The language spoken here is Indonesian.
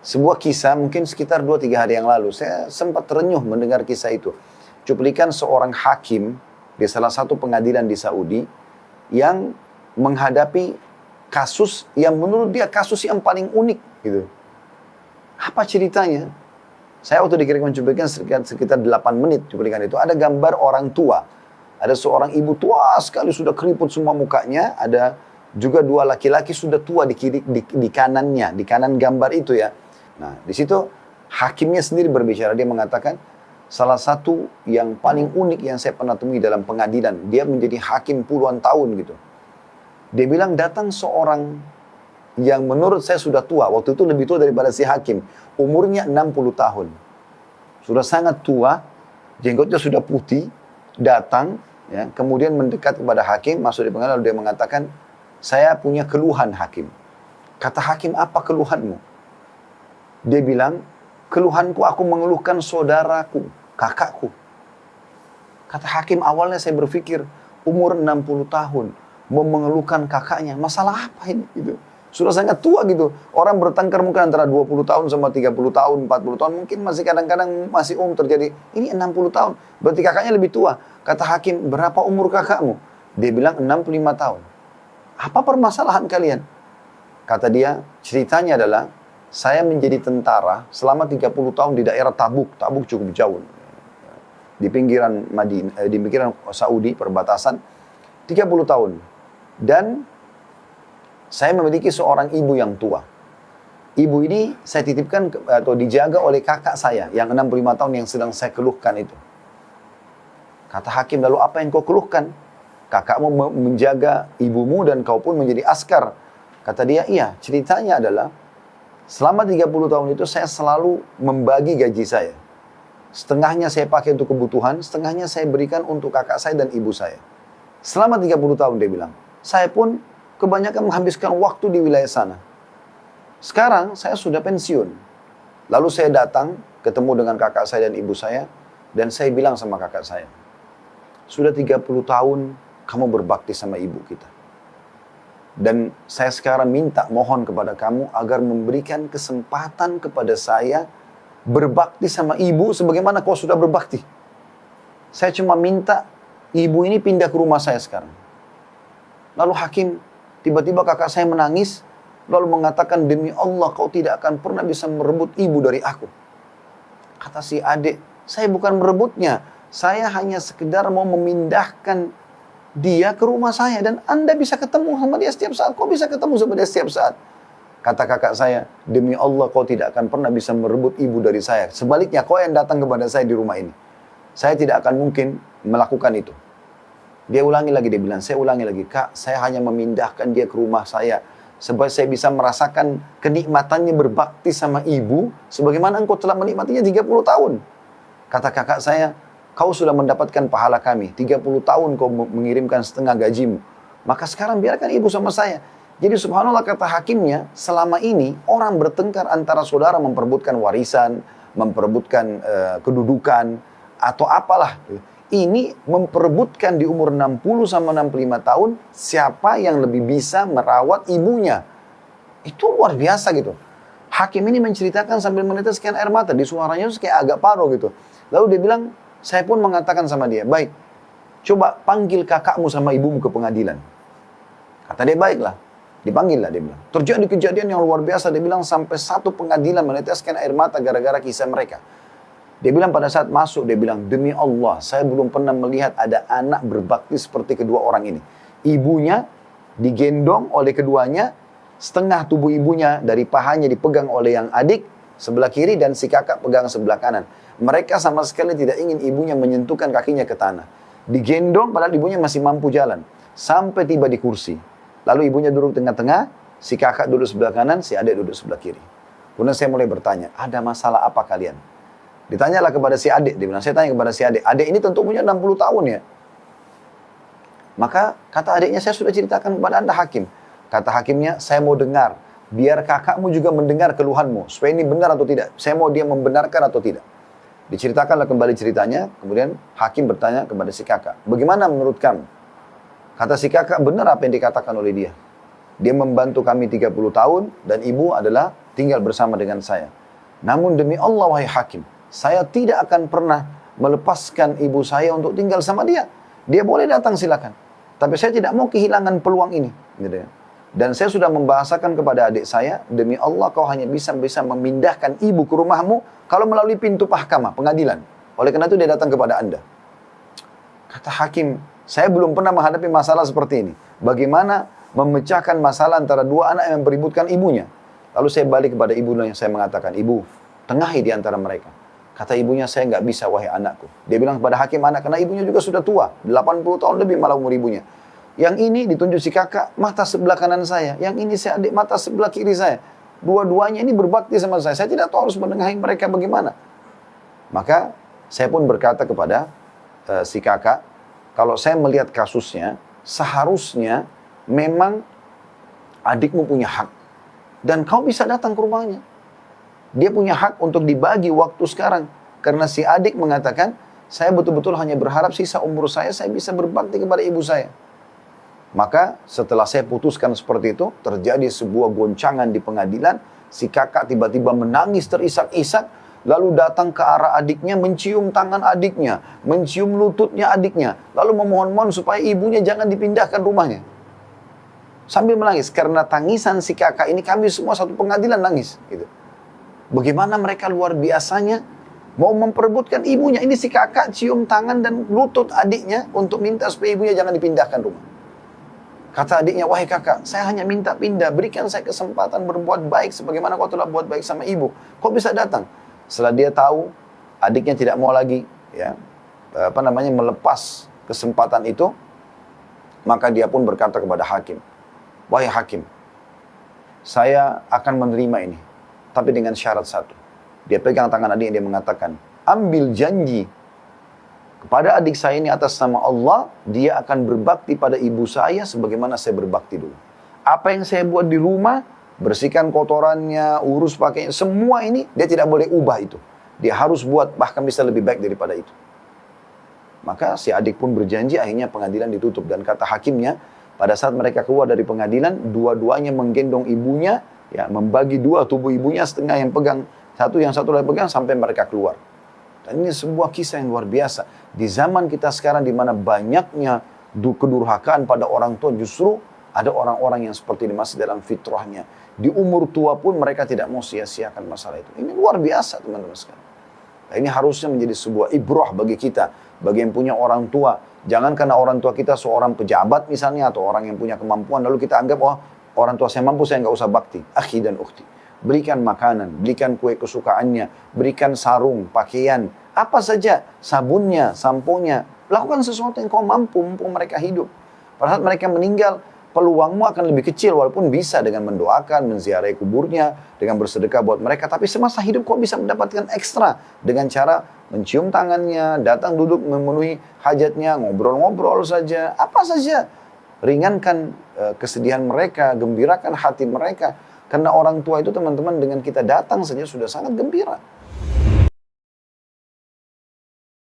Sebuah kisah mungkin sekitar 2-3 hari yang lalu, saya sempat terenyuh mendengar kisah itu. Cuplikan seorang hakim di salah satu pengadilan di Saudi yang menghadapi kasus yang menurut dia kasus yang paling unik gitu. Apa ceritanya? Saya waktu dikirimkan cuplikan sekitar 8 menit cuplikan itu, ada gambar orang tua. Ada seorang ibu tua sekali, sudah keriput semua mukanya, ada juga 2 laki-laki sudah tua di kanannya, di kanan gambar itu ya. Nah, di situ hakimnya sendiri berbicara, dia mengatakan salah satu yang paling unik yang saya pernah temui dalam pengadilan, dia menjadi hakim puluhan tahun gitu. Dia bilang datang seorang yang menurut saya sudah tua, waktu itu lebih tua daripada si hakim, umurnya 60 tahun. Sudah sangat tua, jenggotnya sudah putih, datang, ya, kemudian mendekat kepada hakim, masuk di pengadilan, lalu dia mengatakan, saya punya keluhan hakim. Kata hakim, apa keluhanmu? Dia bilang, keluhanku aku mengeluhkan saudaraku, kakakku. Kata hakim, awalnya saya berpikir, umur 60 tahun, mau mengeluhkan kakaknya, masalah apa ini? Gitu. Sudah sangat tua gitu. Orang bertengkar mungkin antara 20 tahun sama 30 tahun, 40 tahun, mungkin masih kadang-kadang masih terjadi. Ini 60 tahun, berarti kakaknya lebih tua. Kata hakim, berapa umur kakakmu? Dia bilang 65 tahun. Apa permasalahan kalian? Kata dia, ceritanya adalah, saya menjadi tentara selama 30 tahun di daerah Tabuk. Tabuk cukup jauh. Di pinggiran di pinggiran Saudi, perbatasan. 30 tahun. Dan saya memiliki seorang ibu yang tua. Ibu ini saya titipkan atau dijaga oleh kakak saya yang 65 tahun yang sedang saya keluhkan itu. Kata hakim, lalu apa yang kau keluhkan? Kakakmu menjaga ibumu dan kau pun menjadi askar. Kata dia, iya, ceritanya adalah selama 30 tahun itu saya selalu membagi gaji saya. Setengahnya saya pakai untuk kebutuhan, setengahnya saya berikan untuk kakak saya dan ibu saya. Selama 30 tahun dia bilang, saya pun kebanyakan menghabiskan waktu di wilayah sana. Sekarang saya sudah pensiun. Lalu saya datang, ketemu dengan kakak saya dan ibu saya, dan saya bilang sama kakak saya, sudah 30 tahun kamu berbakti sama ibu kita. Dan saya sekarang mohon kepada kamu agar memberikan kesempatan kepada saya berbakti sama ibu sebagaimana kau sudah berbakti. Saya cuma minta ibu ini pindah ke rumah saya sekarang. Lalu hakim, tiba-tiba kakak saya menangis, lalu mengatakan, demi Allah kau tidak akan pernah bisa merebut ibu dari aku. Kata si adik, saya bukan merebutnya, saya hanya sekedar mau memindahkan dia ke rumah saya dan Anda bisa ketemu sama dia setiap saat. Kau bisa ketemu sama dia setiap saat. Kata kakak saya, demi Allah kau tidak akan pernah bisa merebut ibu dari saya. Sebaliknya kau yang datang kepada saya di rumah ini. Saya tidak akan mungkin melakukan itu. Dia ulangi lagi, dia bilang, saya ulangi lagi, Kak, saya hanya memindahkan dia ke rumah saya supaya saya bisa merasakan kenikmatannya berbakti sama ibu sebagaimana engkau telah menikmatinya 30 tahun. Kata kakak saya, kau sudah mendapatkan pahala kami. 30 tahun kau mengirimkan setengah gajimu. Maka sekarang biarkan ibu sama saya. Jadi subhanallah kata hakimnya, selama ini orang bertengkar antara saudara memperebutkan warisan, memperebutkan kedudukan, atau apalah. Ini memperebutkan di umur 60 sama 65 tahun, siapa yang lebih bisa merawat ibunya. Itu luar biasa gitu. Hakim ini menceritakan sambil meneteskan air mata. Di suaranya itu kayak agak paro gitu. Lalu dia bilang, saya pun mengatakan sama dia, baik, coba panggil kakakmu sama ibumu ke pengadilan. Kata dia, baiklah. Dipanggil lah, dia bilang. Terjadi kejadian yang luar biasa, dia bilang sampai satu pengadilan meneteskan air mata gara-gara kisah mereka. Dia bilang pada saat masuk, dia bilang, demi Allah, saya belum pernah melihat ada anak berbakti seperti kedua orang ini. Ibunya digendong oleh keduanya, setengah tubuh ibunya dari pahanya dipegang oleh yang adik, sebelah kiri, dan si kakak pegang sebelah kanan. Mereka sama sekali tidak ingin ibunya menyentuhkan kakinya ke tanah. Digendong padahal ibunya masih mampu jalan. Sampai tiba di kursi. Lalu ibunya duduk tengah-tengah, si kakak duduk sebelah kanan, si adik duduk sebelah kiri. Kemudian saya mulai bertanya, ada masalah apa kalian? Ditanyalah kepada si adik, dia bilang, saya tanya kepada si adik. Adik ini tentu punya 60 tahun ya. Maka kata adiknya, saya sudah ceritakan kepada Anda hakim. Kata hakimnya, saya mau dengar. Biar kakakmu juga mendengar keluhanmu. Supaya ini benar atau tidak. Saya mau dia membenarkan atau tidak. Diceritakanlah kembali ceritanya, kemudian hakim bertanya kepada si kakak, bagaimana menurut kamu? Kata si kakak, benar apa yang dikatakan oleh dia. Dia membantu kami 30 tahun, dan ibu adalah tinggal bersama dengan saya. Namun demi Allah wahai hakim, saya tidak akan pernah melepaskan ibu saya untuk tinggal sama dia. Dia boleh datang silakan. Tapi saya tidak mau kehilangan peluang ini. Gitu ya. Dan saya sudah membahasakan kepada adik saya, demi Allah kau hanya bisa memindahkan ibu ke rumahmu kalau melalui pintu mahkamah, pengadilan. Oleh karena itu dia datang kepada Anda. Kata hakim, saya belum pernah menghadapi masalah seperti ini. Bagaimana memecahkan masalah antara dua anak yang beributkan ibunya. Lalu saya balik kepada ibunya, saya mengatakan, ibu, tengahi di antara mereka. Kata ibunya, saya nggak bisa wahai anakku. Dia bilang kepada hakim anak, karena ibunya juga sudah tua, 80 tahun lebih malah umur ibunya. Yang ini ditunjuk si kakak, mata sebelah kanan saya. Yang ini si adik, mata sebelah kiri saya. Dua-duanya ini berbakti sama saya. Saya tidak tahu harus menengahi mereka bagaimana. Maka saya pun berkata kepada si kakak, kalau saya melihat kasusnya, seharusnya memang adikmu punya hak. Dan kau bisa datang ke rumahnya. Dia punya hak untuk dibagi waktu sekarang. Karena si adik mengatakan, saya betul-betul hanya berharap sisa umur saya bisa berbakti kepada ibu saya. Maka setelah saya putuskan seperti itu, terjadi sebuah goncangan di pengadilan. Si kakak tiba-tiba menangis terisak-isak, lalu datang ke arah adiknya, mencium tangan adiknya, mencium lututnya adiknya, lalu memohon-mohon supaya ibunya jangan dipindahkan rumahnya. Sambil menangis, karena tangisan si kakak ini kami semua satu pengadilan nangis. Gitu. Bagaimana mereka luar biasanya mau memperebutkan ibunya. Ini si kakak cium tangan dan lutut adiknya untuk minta supaya ibunya jangan dipindahkan rumah. Kata adiknya, wahai kakak, saya hanya minta pindah, berikan saya kesempatan berbuat baik sebagaimana kau telah buat baik sama ibu. Kau bisa datang. Setelah dia tahu adiknya tidak mau lagi melepas kesempatan itu, maka dia pun berkata kepada hakim, wahai hakim, saya akan menerima ini, tapi dengan syarat satu. Dia pegang tangan adiknya, dia mengatakan, ambil janji kepada adik saya ini atas nama Allah, dia akan berbakti pada ibu saya sebagaimana saya berbakti dulu. Apa yang saya buat di rumah, bersihkan kotorannya, urus pakainya, semua ini dia tidak boleh ubah itu. Dia harus buat bahkan bisa lebih baik daripada itu. Maka si adik pun berjanji, akhirnya pengadilan ditutup. Dan kata hakimnya, pada saat mereka keluar dari pengadilan, dua-duanya menggendong ibunya, ya, membagi dua tubuh ibunya, setengah yang pegang satu, yang satu lagi pegang sampai mereka keluar. Dan ini sebuah kisah yang luar biasa. Di zaman kita sekarang di mana banyaknya kedurhakaan pada orang tua, justru ada orang-orang yang seperti ini masih dalam fitrahnya. Di umur tua pun mereka tidak mau sia-siakan masalah itu. Ini luar biasa teman-teman sekalian. Nah, ini harusnya menjadi sebuah ibrah bagi kita, bagi yang punya orang tua. Jangan karena orang tua kita seorang pejabat misalnya, atau orang yang punya kemampuan, lalu kita anggap, oh orang tua saya mampu, saya nggak usah bakti. Akhi dan ukhti. Berikan makanan, berikan kue kesukaannya, berikan sarung, pakaian, apa saja, sabunnya, samponya. Lakukan sesuatu yang kau mampu, mumpung mereka hidup. Pada saat mereka meninggal, peluangmu akan lebih kecil, walaupun bisa dengan mendoakan, menziarahi kuburnya, dengan bersedekah buat mereka. Tapi semasa hidup kau bisa mendapatkan ekstra dengan cara mencium tangannya, datang duduk memenuhi hajatnya, ngobrol-ngobrol saja, apa saja. Ringankan kesedihan mereka, gembirakan hati mereka. Karena orang tua itu teman-teman dengan kita datang saja sudah sangat gembira.